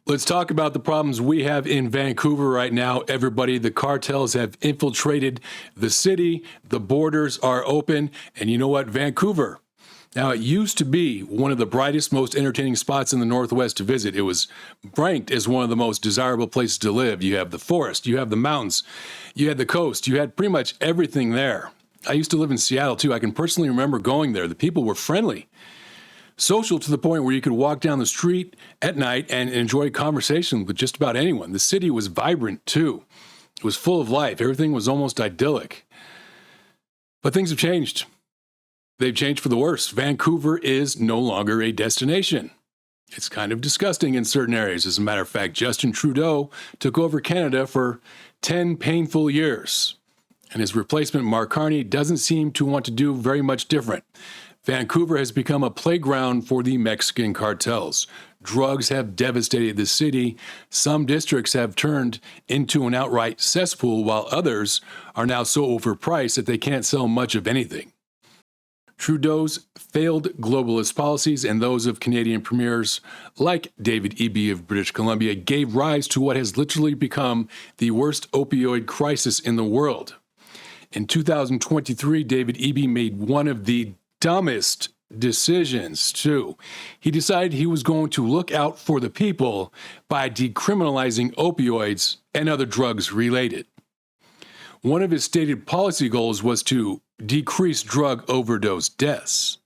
Let's talk about the problems we have in Vancouver right now. Everybody, the cartels have infiltrated the city. The borders are open. And you know what? Vancouver. Now, it used to be one of the brightest, most entertaining spots in the Northwest to visit. It was ranked as one of the most desirable places to live. You have the forest, you have the mountains, you had the coast, you had pretty much everything there. I used to live in Seattle, too. I can personally remember going there. The people were friendly. Social to the point where you could walk down the street at night and enjoy conversation with just about anyone. The city was vibrant, too. It was full of life. Everything was almost idyllic. But things have changed. They've changed for the worse. Vancouver is no longer a destination. It's kind of disgusting in certain areas. As a matter of fact, Justin Trudeau took over Canada for 10 painful years. And his replacement, Mark Carney, doesn't seem to want to do very much different. Vancouver has become a playground for the Mexican cartels. Drugs have devastated the city. Some districts have turned into an outright cesspool, while others are now so overpriced that they can't sell much of anything. Trudeau's failed globalist policies and those of Canadian premiers like David Eby of British Columbia gave rise to what has literally become the worst opioid crisis in the world. In 2023, David Eby made one of the dumbest decisions, too. He decided he was going to look out for the people by decriminalizing opioids and other drugs related. One of his stated policy goals was to decrease drug overdose deaths.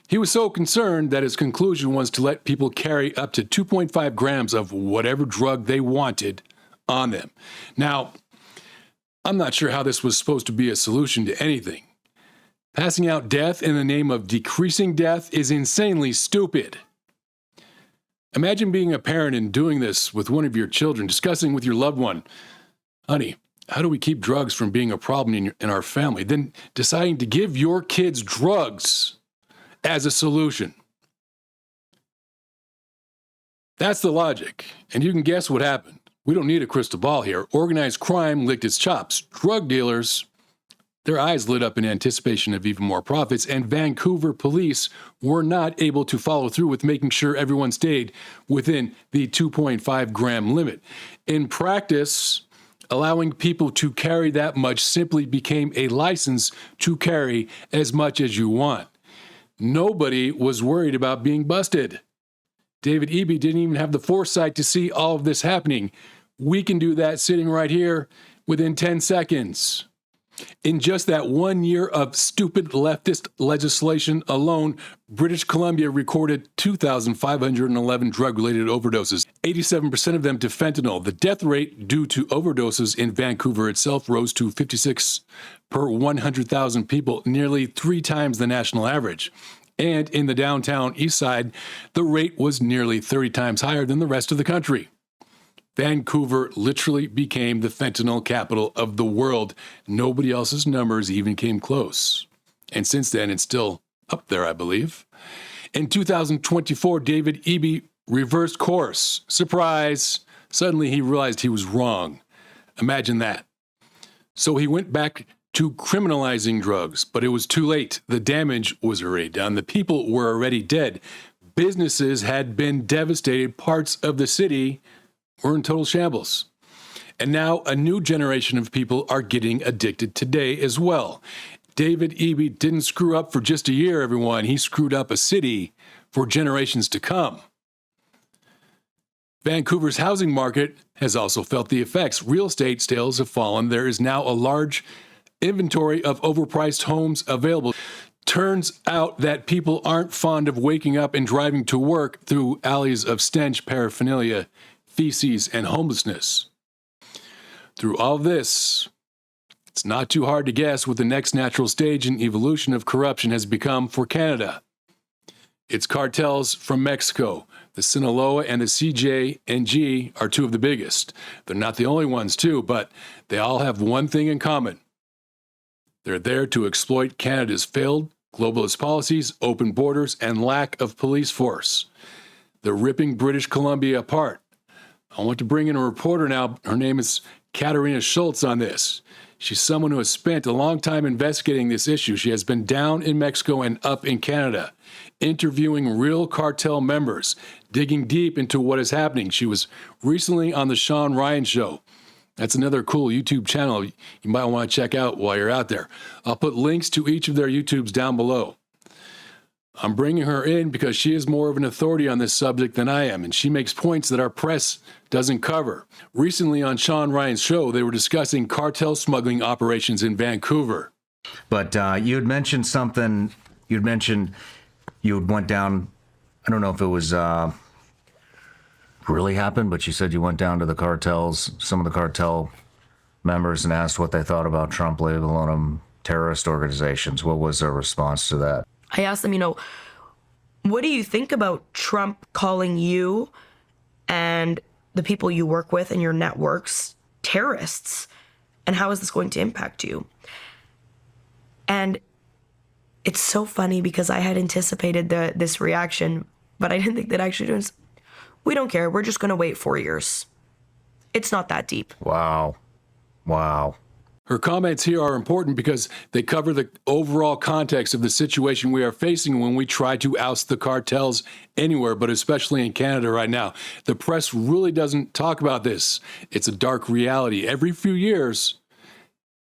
He was so concerned that his conclusion was to let people carry up to 2.5 grams of whatever drug they wanted on them. Now, I'm not sure how this was supposed to be a solution to anything. Passing out death in the name of decreasing death is insanely stupid. Imagine being a parent and doing this with one of your children, discussing with your loved one, honey, how do we keep drugs from being a problem in our family? Then deciding to give your kids drugs as a solution. That's the logic. And you can guess what happened. We don't need a crystal ball here. Organized crime licked its chops. Drug dealers, their eyes lit up in anticipation of even more profits, and Vancouver police were not able to follow through with making sure everyone stayed within the 2.5 gram limit. In practice, allowing people to carry that much simply became a license to carry as much as you want. Nobody was worried about being busted. David Eby didn't even have the foresight to see all of this happening. We can do that sitting right here within 10 seconds. In just that 1 year of stupid leftist legislation alone, British Columbia recorded 2,511 drug-related overdoses, 87% of them to fentanyl. The death rate due to overdoses in Vancouver itself rose to 56 per 100,000 people, nearly 3 times the national average. And in the downtown east side, the rate was nearly 30 times higher than the rest of the country. Vancouver literally became the fentanyl capital of the world. Nobody else's numbers even came close. And since then, it's still up there, I believe. In 2024, David Eby reversed course. Surprise! Suddenly he realized he was wrong. Imagine that. So he went back to criminalizing drugs, but it was too late. The damage was already done. The people were already dead. Businesses had been devastated. Parts of the city were in total shambles. And now a new generation of people are getting addicted today as well. David Eby didn't screw up for just a year, everyone. He screwed up a city for generations to come. Vancouver's housing market has also felt the effects. Real estate sales have fallen. There is now a large inventory of overpriced homes available. Turns out that people aren't fond of waking up and driving to work through alleys of stench, paraphernalia, feces, and homelessness. Through all this, it's not too hard to guess what the next natural stage in evolution of corruption has become for Canada. It's cartels from Mexico. The Sinaloa and the CJNG are two of the biggest. They're not the only ones, too, but they all have one thing in common. They're there to exploit Canada's failed globalist policies, open borders, and lack of police force. They're ripping British Columbia apart. I want to bring in a reporter now. Her name is Katerina on this. She's someone who has spent a long time investigating this issue. She has been down in Mexico and up in Canada, interviewing real cartel members, digging deep into what is happening. She was recently on the Shawn Ryan Show. That's another cool YouTube channel you might want to check out while you're out there. I'll put links to each of their YouTubes down below. I'm bringing her in because she is more of an authority on this subject than I am, and she makes points that our press doesn't cover. Recently on Shawn Ryan's show, they were discussing cartel smuggling operations in Vancouver. But you had mentioned something, you went down, I don't know if it was really happened, but you said you went down to the cartels, some of the cartel members, and asked what they thought about Trump labeling them terrorist organizations. What was their response to that? I asked them, what do you think about Trump calling you and the people you work with and your networks terrorists? And how is this going to impact you? And it's so funny because I had anticipated this reaction, but I didn't think that actually we don't care. We're just going to wait 4 years. It's not that deep. Wow. Her comments here are important because they cover the overall context of the situation we are facing when we try to oust the cartels anywhere, but especially in Canada right now. The press really doesn't talk about this. It's a dark reality. Every few years,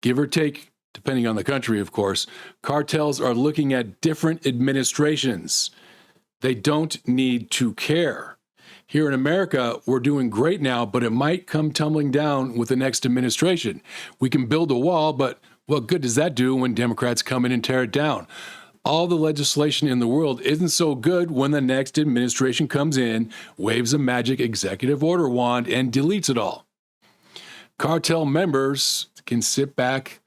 give or take, depending on the country, of course, cartels are looking at different administrations. They don't need to care. Here in America, we're doing great now, but it might come tumbling down with the next administration. We can build a wall, but what good does that do when Democrats come in and tear it down? All the legislation in the world isn't so good when the next administration comes in, waves a magic executive order wand, and deletes it all. Cartel members can sit back,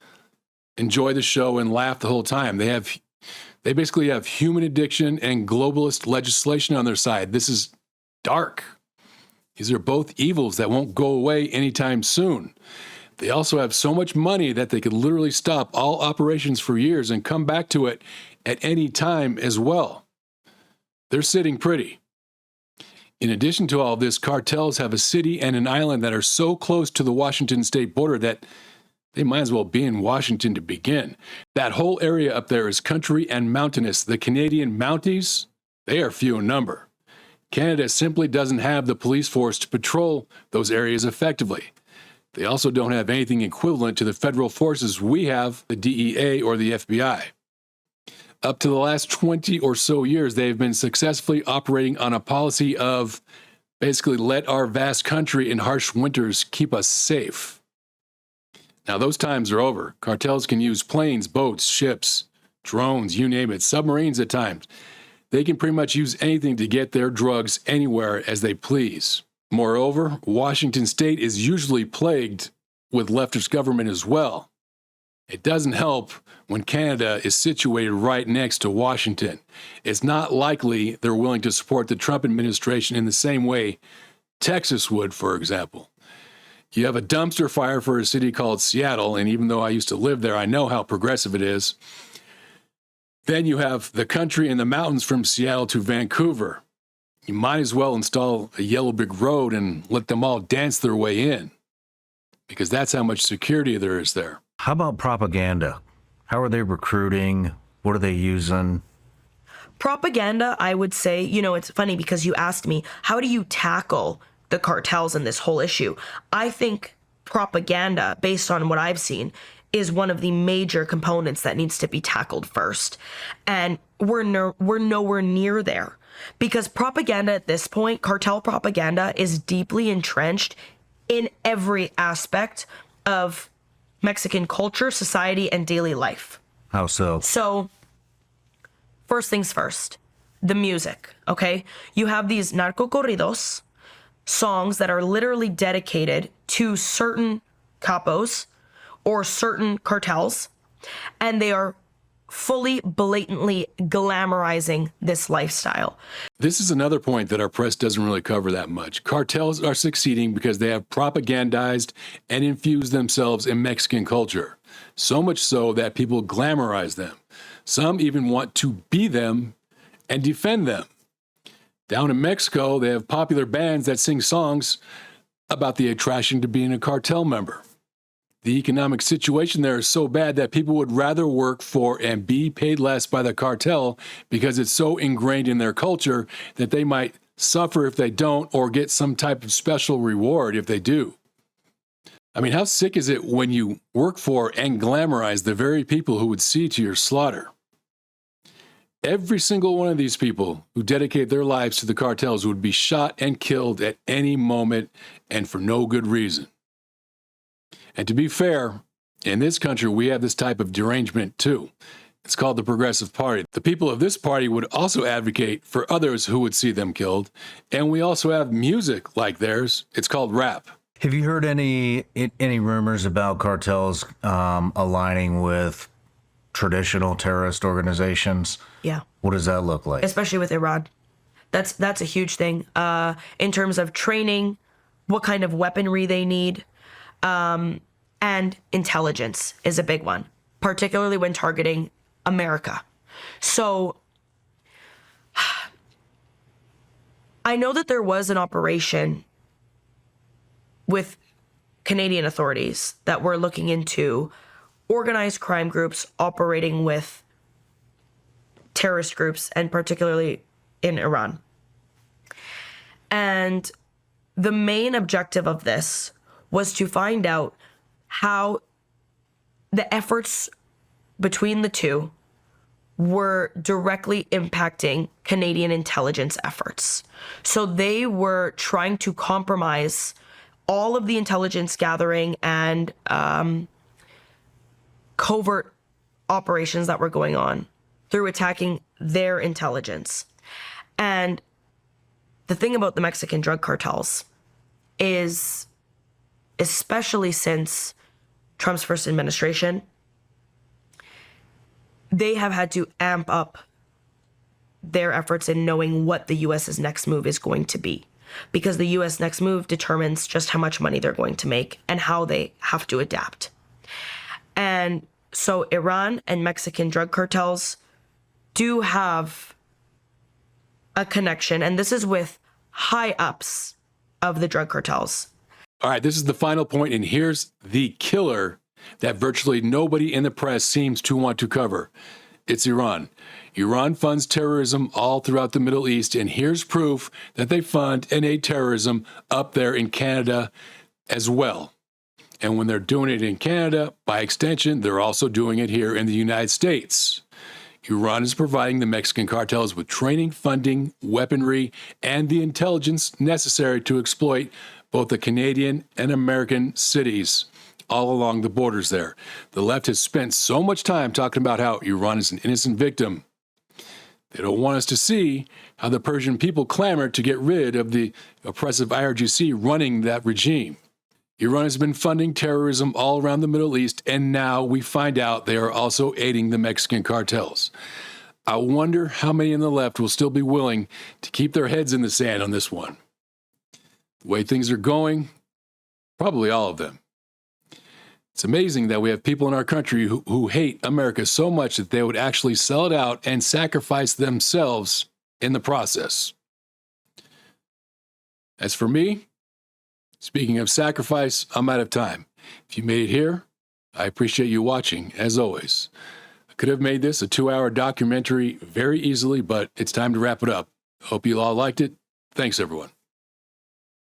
enjoy the show, and laugh the whole time. They basically have human addiction and globalist legislation on their side. This is dark. These are both evils that won't go away anytime soon. They also have so much money that they could literally stop all operations for years and come back to it at any time as well. They're sitting pretty. In addition to all this, cartels have a city and an island that are so close to the Washington state border that they might as well be in Washington to begin. That whole area up there is country and mountainous. The Canadian Mounties, they are few in number. Canada simply doesn't have the police force to patrol those areas effectively. They also don't have anything equivalent to the federal forces we have, the DEA or the FBI. Up to the last 20 or so years, they've been successfully operating on a policy of basically let our vast country in harsh winters keep us safe. Now, those times are over. Cartels can use planes, boats, ships, drones, you name it, submarines at times. They can pretty much use anything to get their drugs anywhere as they please. Moreover, Washington state is usually plagued with leftist government as well. It doesn't help when Canada is situated right next to Washington. It's not likely they're willing to support the Trump administration in the same way Texas would, for example. You have a dumpster fire for a city called Seattle, and even though I used to live there, I know how progressive it is. Then you have the country and the mountains from Seattle to Vancouver. You might as well install a yellow brick road and let them all dance their way in, because that's how much security there is there. How about propaganda? How are they recruiting? What are they using? Propaganda, I would say, it's funny because you asked me, how do you tackle the cartels and this whole issue? I think propaganda, based on what I've seen, is one of the major components that needs to be tackled first. And we're nowhere near there. Because propaganda at this point, cartel propaganda, is deeply entrenched in every aspect of Mexican culture, society, and daily life. How so? So, first things first, the music, okay? You have these narco corridos, songs that are literally dedicated to certain capos or certain cartels, and they are fully, blatantly glamorizing this lifestyle. This is another point that our press doesn't really cover that much. Cartels are succeeding because they have propagandized and infused themselves in Mexican culture, so much so that people glamorize them. Some even want to be them and defend them. Down in Mexico, they have popular bands that sing songs about the attraction to being a cartel member. The economic situation there is so bad that people would rather work for and be paid less by the cartel because it's so ingrained in their culture that they might suffer if they don't or get some type of special reward if they do. I mean, how sick is it when you work for and glamorize the very people who would see to your slaughter? Every single one of these people who dedicate their lives to the cartels would be shot and killed at any moment and for no good reason. And to be fair, in this country, we have this type of derangement too. It's called the Progressive Party. The people of this party would also advocate for others who would see them killed. And we also have music like theirs. It's called rap. Have you heard any rumors about cartels aligning with traditional terrorist organizations? Yeah. What does that look like? Especially with Iran. That's a huge thing. In terms of training, what kind of weaponry they need, and intelligence is a big one, particularly when targeting America. So I know that there was an operation with Canadian authorities that were looking into organized crime groups operating with terrorist groups, and particularly in Iran. And the main objective of this was to find out how the efforts between the two were directly impacting Canadian intelligence efforts. So they were trying to compromise all of the intelligence gathering and covert operations that were going on through attacking their intelligence. And the thing about the Mexican drug cartels is, especially since Trump's first administration, they have had to amp up their efforts in knowing what the U.S.'s next move is going to be, because the U.S. next move determines just how much money they're going to make and how they have to adapt. And so Iran and Mexican drug cartels do have a connection, and this is with high ups of the drug cartels. All right, this is the final point, and here's the killer that virtually nobody in the press seems to want to cover. It's Iran. Iran funds terrorism all throughout the Middle East, and here's proof that they fund and aid terrorism up there in Canada as well. And when they're doing it in Canada, by extension, they're also doing it here in the United States. Iran is providing the Mexican cartels with training, funding, weaponry, and the intelligence necessary to exploit both the Canadian and American cities all along the borders there. The left has spent so much time talking about how Iran is an innocent victim. They don't want us to see how the Persian people clamored to get rid of the oppressive IRGC running that regime. Iran has been funding terrorism all around the Middle East, and now we find out they are also aiding the Mexican cartels. I wonder how many on the left will still be willing to keep their heads in the sand on this one. The way things are going, probably all of them. It's amazing that we have people in our country who hate America so much that they would actually sell it out and sacrifice themselves in the process. As for me, speaking of sacrifice, I'm out of time. If you made it here, I appreciate you watching, as always. I could have made this a 2-hour documentary very easily, but it's time to wrap it up. Hope you all liked it. Thanks, everyone.